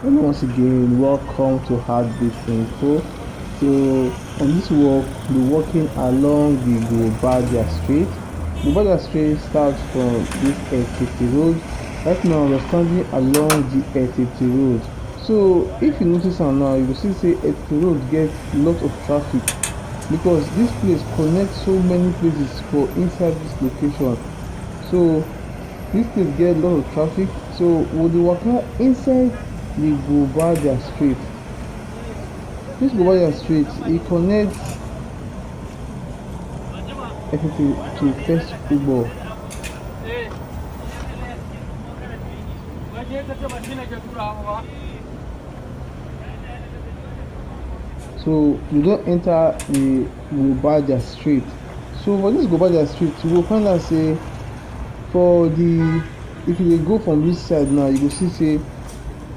And once again, welcome to Heartbeat Info. So, on this walk, we're walking along the Guobadia Street. Guobadia Street starts from this Etete Road. Right now, we're standing along the Etete Road. So, if you notice now, you will see say Etete Road gets lot of traffic because this place connects so many places for inside this location. So, this place get a lot of traffic, so we dey waka inside the Guobadia street. This Guobadia street e connects Etete to First Ugbo. So you don enter the Guobadia street. So for this Guobadia street, you go find out say for the if you dey go from this side now, you go see say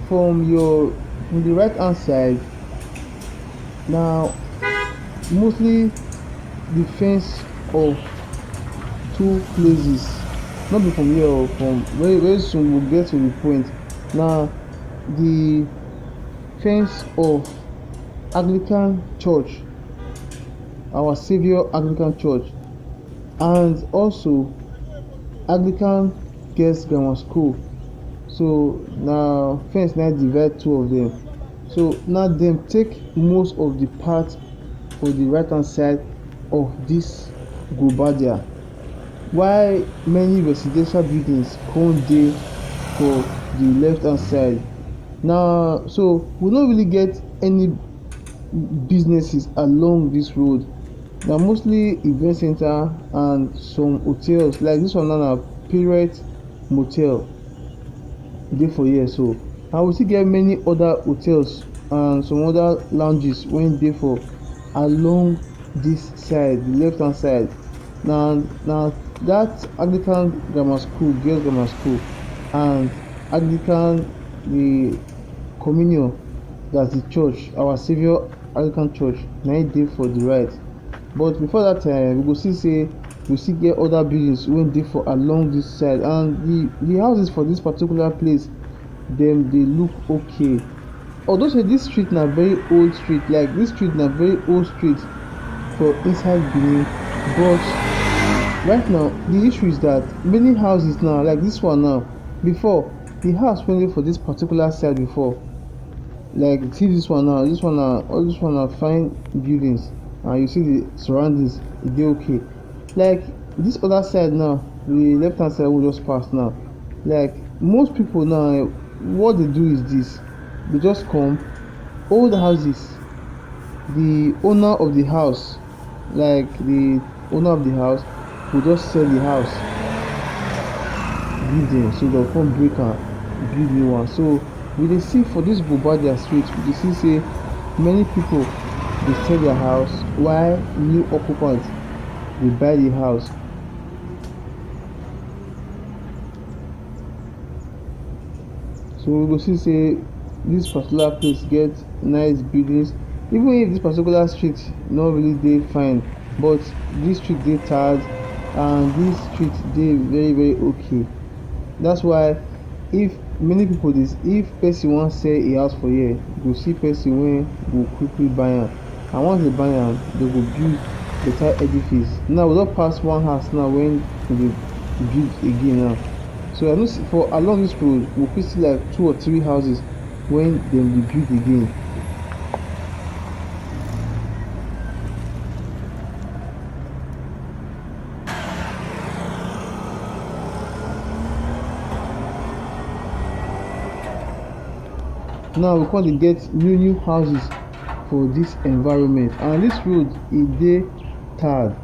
from the right hand side now mostly the fence of two places, not be from here or from very soon we'll get to the point. Now the fence of Anglican church, our Savior Anglican church, and also Anglican Girls Grammar School. So now fence now divide two of them. So now them take most of the part for the right hand side of this Guobadia, while many residential buildings come dey for the left hand side. Now so we no really get any businesses along this road. Na mostly event center and some hotels like this one now na Parrot Motel dey for here. So and we still get many other hotels and some other lounges wey dey for along this side, the left hand side. Na that Anglican Grammar School, Girls Grammar School, and Anglican the Communion, that's the church, our Savior Anglican Church, na it dey for the right. But before that time, we go see say we still get other buildings wey dey for along this side, and the houses for this particular place dem dey look okay. Although say this street na very old street, like this street na very old street for inside Benin, but right now the issue is that many houses now, like this one now, before the house wey dey for this particular side before, like see this one now, all this one na fine buildings, and you see the surroundings e dey okay. Like this other side now, the left hand side we just pass now, like most people now what they do is this: they just come old houses, the owner of the house, like the owner of the house will just sell the house give them, so they'll come break and build new one. So we dey see for this Guobadia street, we dey see say many people dey sell their house while new occupants dey buy the house. So we go see say this particular place get nice buildings, even if this particular street no really dey fine, but this street dey tired and this street dey very okay. That's why if many people dey, if person wan sell a house for here, you go see person wey go quickly buy am, and once they buy am they go build better edifice. Now we don pass one house now when we dey build again now. So I know for along this road we fit see like 2 or 3 houses when dem dey build again. Now we come dey get new houses for this environment, and this road e dey tarred.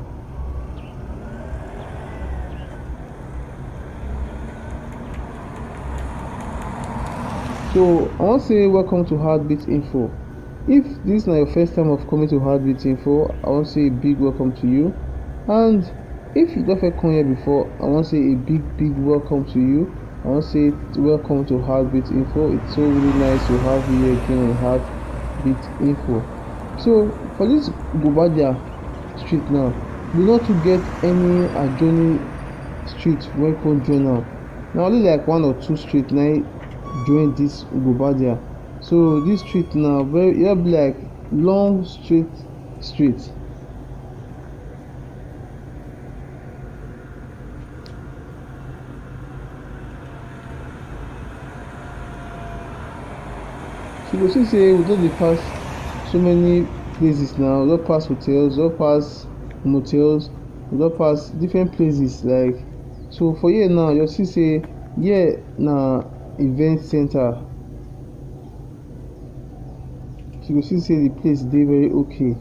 So I wan say welcome to Heartbeat Info. If this na your first time of coming to Heartbeat Info, I wan say a big welcome to you, and if you don first come here before, I wan say a big welcome to you. I wan say welcome to Heartbeat Info. It's so really nice to have you here again on Heartbeat Info. So for this Guobadia street now, we no too get any adjoining street wey come join am. Na only like 1 or 2 street na join this Guobadia. So this street now very e be like long straight street. So you go see say we don dey pass so many places now, we don pass hotels, we don pass motels, we don pass different places like. So for here now you see say here na event center. So you go see say the place dey very okay.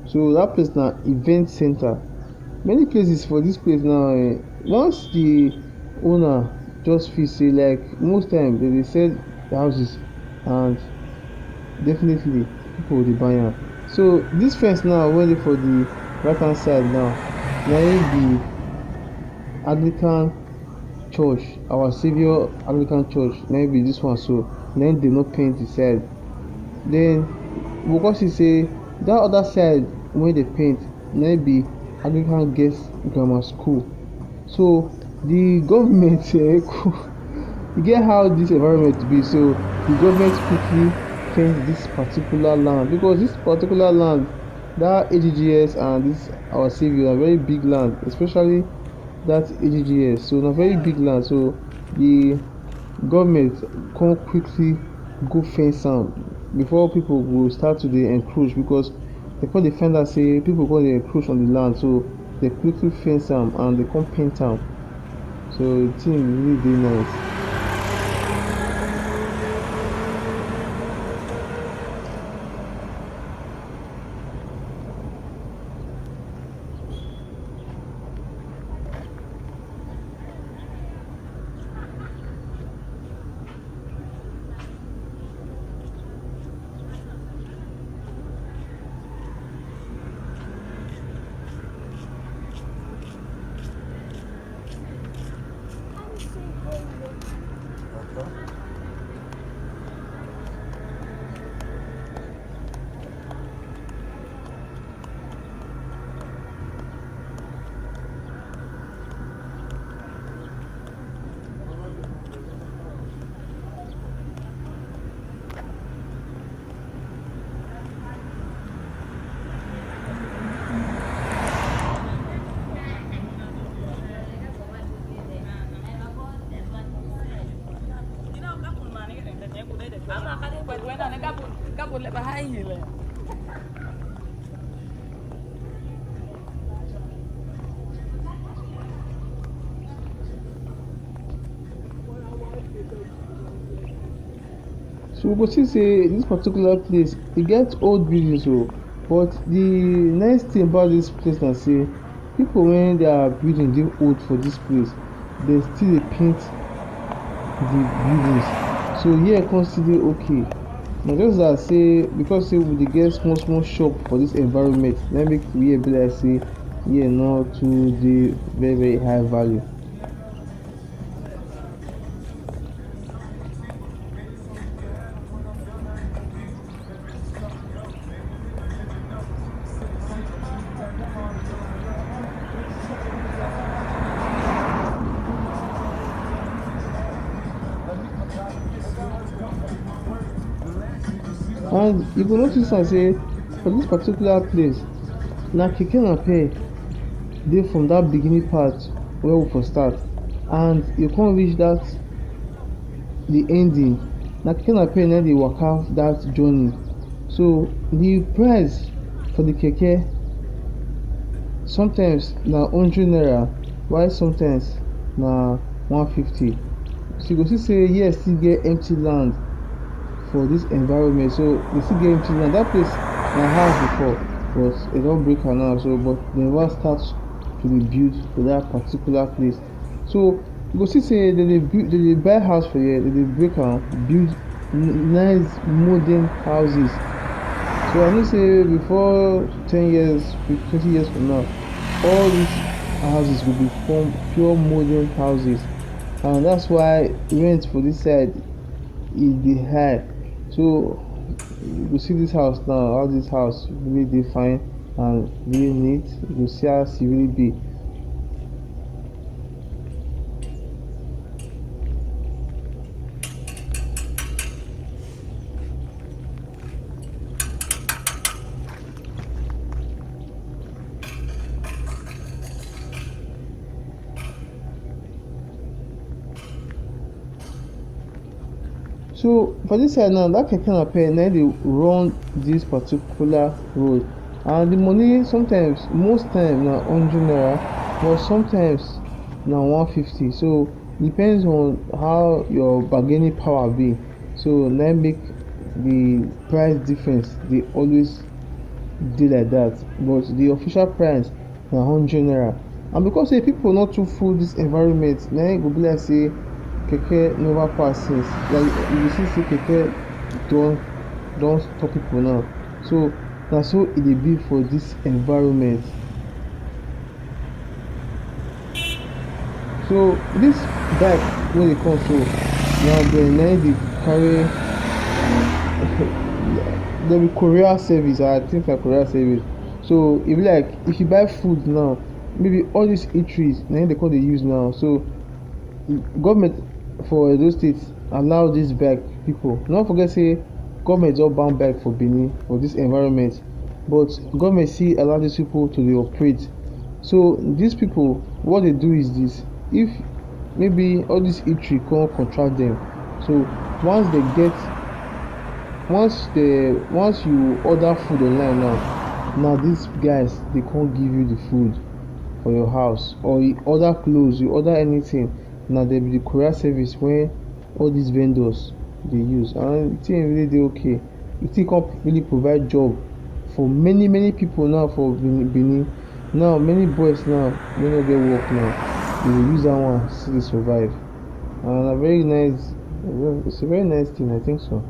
So that place na event center. Many places for this place now once the owner just feel say like most time dem dey sell houses and definitely people go dey buy am. So this fence now wey dey for the right hand side now na im be Anglican church, our saviour Anglican church na im be this one, so na im dey no paint the side. Then we go come see say that other side wey dey paint na im be Anglican girls grammar school. So the government e get how this environment be, so the government quickly fence this particular land because this particular land, that AGGS and this our saviour na very big land, especially that AGGS, so na very big land. So the government come quickly go fence am before people go start to dey encroach, because dem come dey find out say people come dey encroach on the land, so dem quickly fence am and dem come paint am. So the thing really dey nice. So we go see say this particular place e get old buildings o, but the nice thing about this place na say people wey their building dey old for this place dem still dey paint the buildings, so here come still dey okay. Na just that say because say we dey get small small shop for this environment na make here be like say here no too dey very very high value. And you go notice am say for this particular place na keke napep dey from that beginning part wey we for start, and you come reach that the ending na keke napep na dey waka that journey. So the price for the keke sometimes na ₦100 while sometimes na 150. So you go see say here still get empty land for this environment, so they still get empty land. That place na house before but they don break am now, so but they never start to dey build for that particular place. So you go see say dem dey buy house for here, dem dey break am build nice modern houses. So I know say before 10 years 20 years from now all these houses go become pure modern houses, and that's why rent for this side e dey high. So you go see this house now, how this house really dey fine, and really neat. You go see as e really be. So for this side now, that keke napep na dey run this particular road, and the money sometimes, most time na 100 naira, but sometimes na 150. So depends on how your bargaining power be. So na make the price difference dey always dey like that, but the official price na 100 naira. And because say people no too full this environment, na e go be like say keke never pass since. Like you go see say keke don stop people now. So na so e dey be for this environment. So this bike wey dey come so, na dem na dey carry dem be courier service, I think na courier service. So e be like if you buy food now, maybe all these eateries na im dey come dey use now. So government for Edo state allow this bike people. No forget say government don ban bike for Benin for this environment, but government still allow these people to dey operate. So these people, what they do is this: if maybe all these eatery come contract them, so once they get once you order food online now these guys they can't give you the food for your house, or you order clothes, you order anything, na there be the courier service wey all these vendors dey use, and the thing really dey okay. The thing come really provide job for many people now for Benin. Now many boys now wey no get work now, they dey use that one still dey survive, and na very nice, it's a very nice thing, I think so.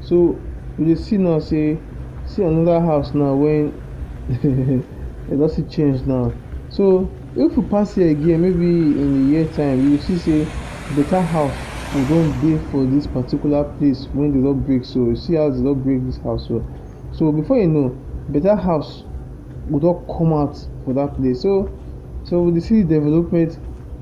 So we dey see now say, see another house now when e don still change now. So if we pass here again, maybe in a year time, you will see say better house we don dey for this particular place when they don break. So you see how they don break this house. So before you know, better house go don come out for that place. So we dey see development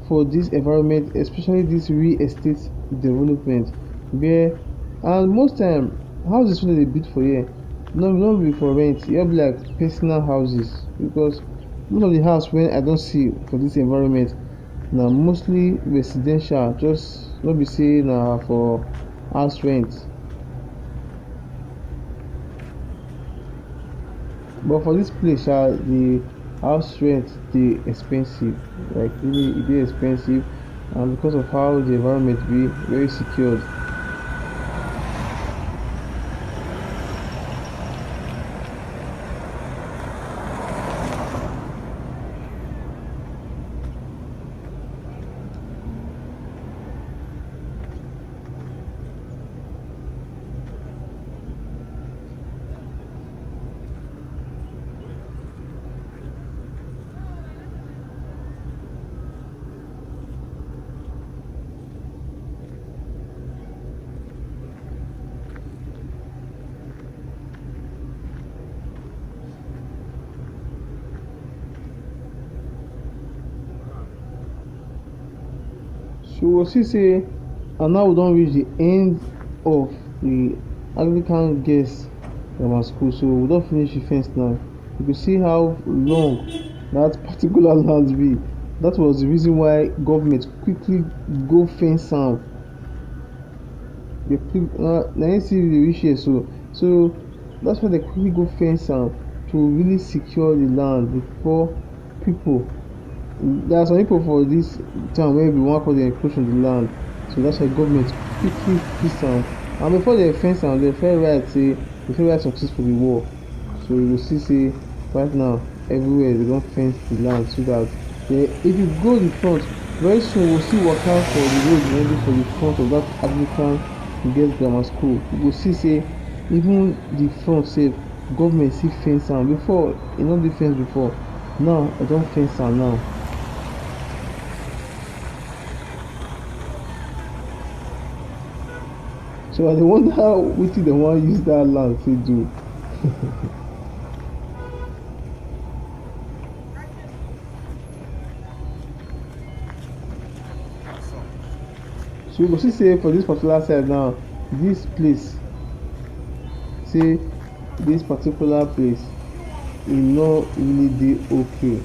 for this environment, especially this real estate development, where, and most time houses wey dem dey build for here no be for rent, e just be like personal houses, because most of the house wey I don see for this environment na mostly residential, just no be say na for house rent. But for this place the house rent dey expensive, like really e dey expensive, and because of how the environment be very secured. So we see say, and now we don reach the end of the Anglican Girls Grammar School. So we don finish the fence now. You can see how long that particular land be. That was the reason why government quickly go fence am. They quick na im see the reach here, so that's why they quickly go fence am to really secure the land before people. There are some people for this town wey we wan call dem encroach on the land, so that's why government quickly fix am, and before dem fence am dem first write say dem fit write success for the wall. So So you go see say right now everywhere they don fence the land so that if you go the front very soon we go still waka for the road wey dey for the front of that Anglican girls grammar school. You go see say even the front sef government still fence am. Before e no dey fence before, now dem don fence am now. So I dey wonder wetin dem wan use that land take do. So you go see say for this particular side now, this place say this particular place e no really dey okay.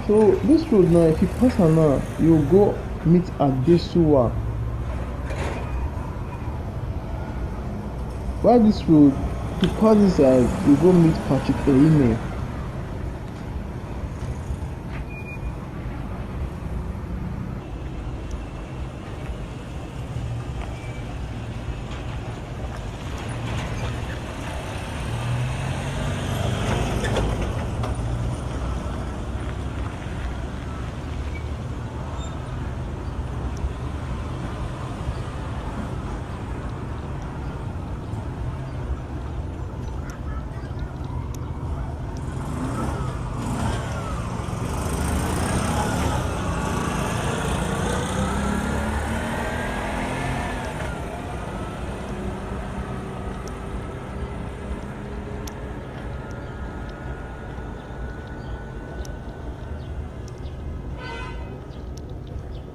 So this road now, if you pass am now, you go meet Adesuwa. While this road, if you pass this side, you go meet Patrick Eyime.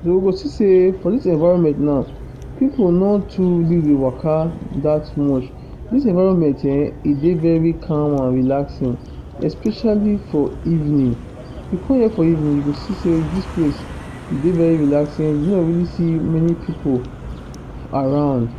So we go see say for this environment now, people no too really dey waka that much. This environment e dey very calm and relaxing, especially for evening. You come here for evening, you go see say this place e dey very relaxing. You no really see many people around.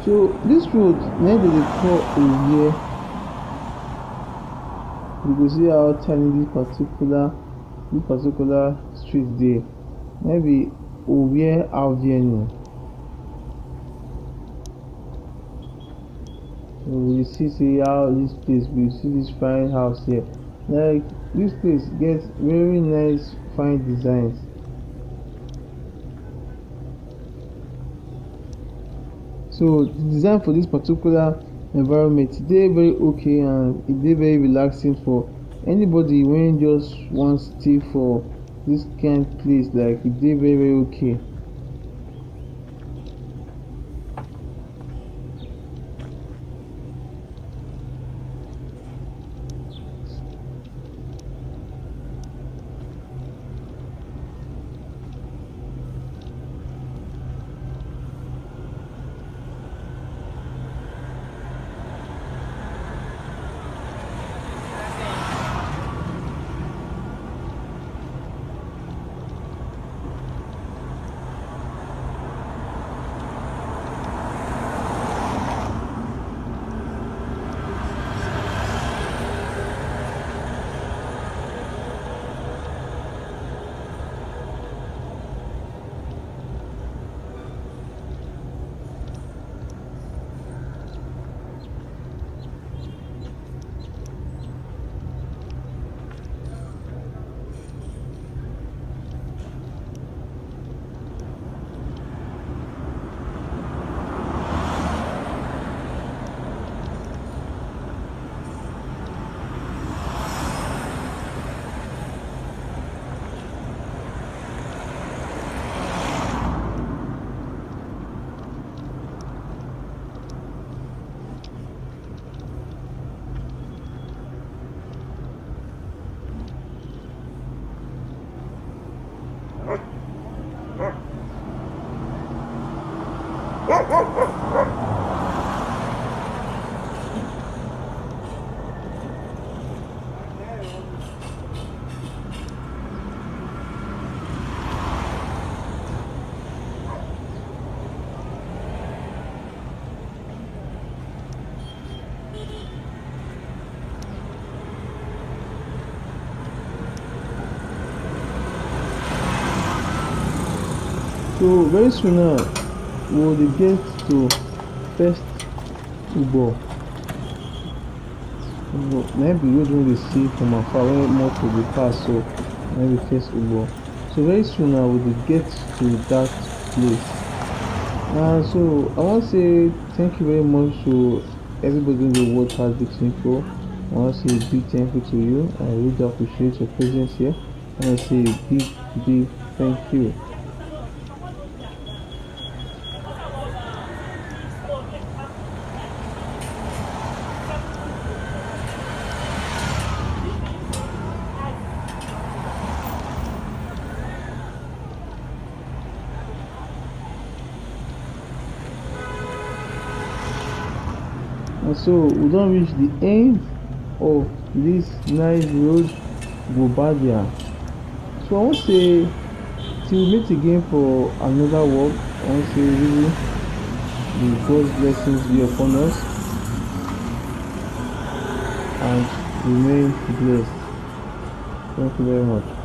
So this road na dem dey call Oye. You go see how tiny this particular street dey. Maybe Oye Avenue. So we see say how this place be. You see this fine house here. Like this place get very nice fine designs. So the design for this particular environment dey very okay and e dey very relaxing for anybody wey just wan stay for this kind place. Like e dey very okay. So very soon now we will get to first football. Maybe we don't dey see from afar when motor dey pass, so maybe first football. So very soon now we will get to that place. So I want to say thank you very much to everybody in the world has this info. I want to say a big thank you to you. I really appreciate your presence here. I want to say a big thank you. And so we don't reach the end of this nice road, Guobadia. So I want to say till we meet again for another walk. I want to say really the God's blessings be upon us and remain blessed. Thank you very much.